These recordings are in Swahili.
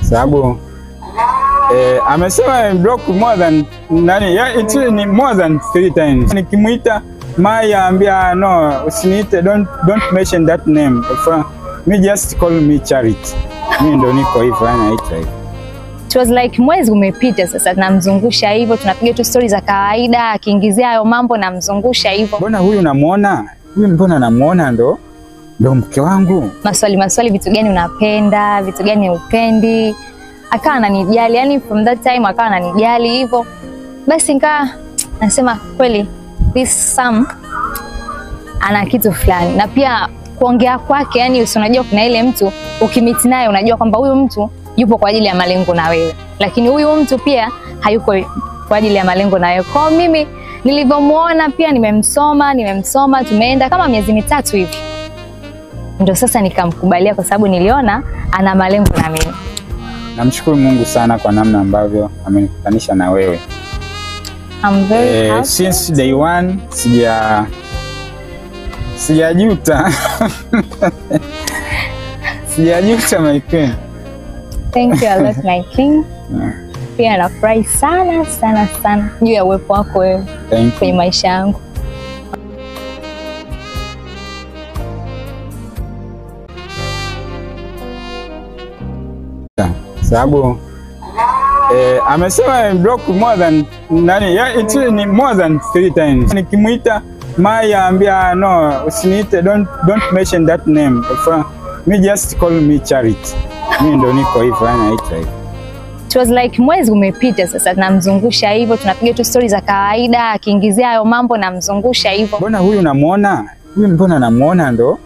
Sababu amesema block more than it's more than 3 times. Nikimuita Maya ambia no, usiniite, don't mention that name. Me just call me Charity. Mimi ndo niko hivyo anaitwa hivyo. It was like mwezi umepita sasa tunamzungusha hivyo, tunapiga tu stories za kawaida, akiingizia hayo mambo namzungusha hivyo. Mbona huyu namuona? Huyu mbona namuona ndo mke wangu? Maswali vitu gani unapenda, vitu gani upendi? Akawa ananijali, yani from that time akawa ananijali hivyo. Basi nikaa nasema kweli this Sam ana kitu fulani. Na pia kuongea kwake, yani usinajua kuna ile mtu ukimiti naye unajua kwamba huyu mtu yupo kwa ajili ya malengo na wewe, lakini huyu mtu pia hayuko kwa ajili ya malengo na wewe. Kwa mimi nilivyomuona pia nimemsoma, tumeenda kama miezi 3 hivi. Ndio sasa nikamkubalia kwa sababu niliona ana malengo na mimi. Namshukuru Mungu sana kwa namna ambavyo amenikutanisha na wewe. I'm very happy. Since day one sijajuta. Sijajuta my queen. Thank you a lot my king. Pia nafurahi sana juu ya uwepo wako wewe kwenye maisha yangu. Sababu amesema block more than it's more than 3 times. Nikimuita Maya ambia no, usiniite, don't mention that name. Me just call me Charity. Mimi ndo niko hivyo anaitwa hivyo. It was like mwezi umepita sasa tunamzungusha hivyo, tunapiga tu stories za kawaida, akiingizia hayo mambo namzungusha hivyo. Mbona huyu namuona? Huyu mbona namuona ndo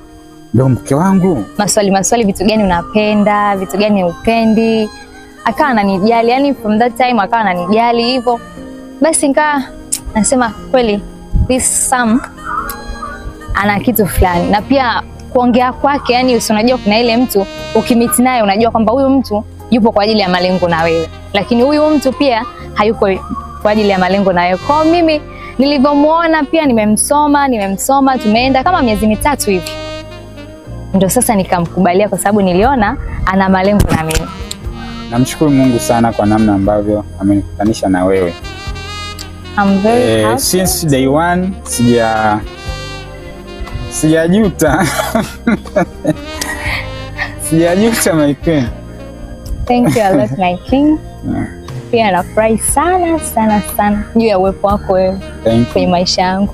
mke wangu? Maswali vitu gani unapenda, vitu gani upendi? Akawa ananijali, yani from that time akawa ananijali hivyo. Basi nikaa nasema kweli this Sam ana kitu fulani. Na pia kuongea kwake, yani usinajua kuna ile mtu ukimiti naye unajua kwamba huyu mtu yupo kwa ajili ya malengo na wewe, lakini huyu mtu pia hayuko kwa ajili ya malengo na wewe. Kwa mimi nilivyomuona pia nimemsoma, tumeenda kama miezi 3 hivi. Ndio sasa nikamkubalia kwa sababu niliona ana malengo na mimi. Namshukuru Mungu sana kwa namna ambavyo amenikutanisha na wewe. I'm very happy. Since day one sijajuta. Sijajuta my queen. Thank you a lot my king. Pia nafurahi sana juu ya uwepo wako wewe kwenye maisha yangu.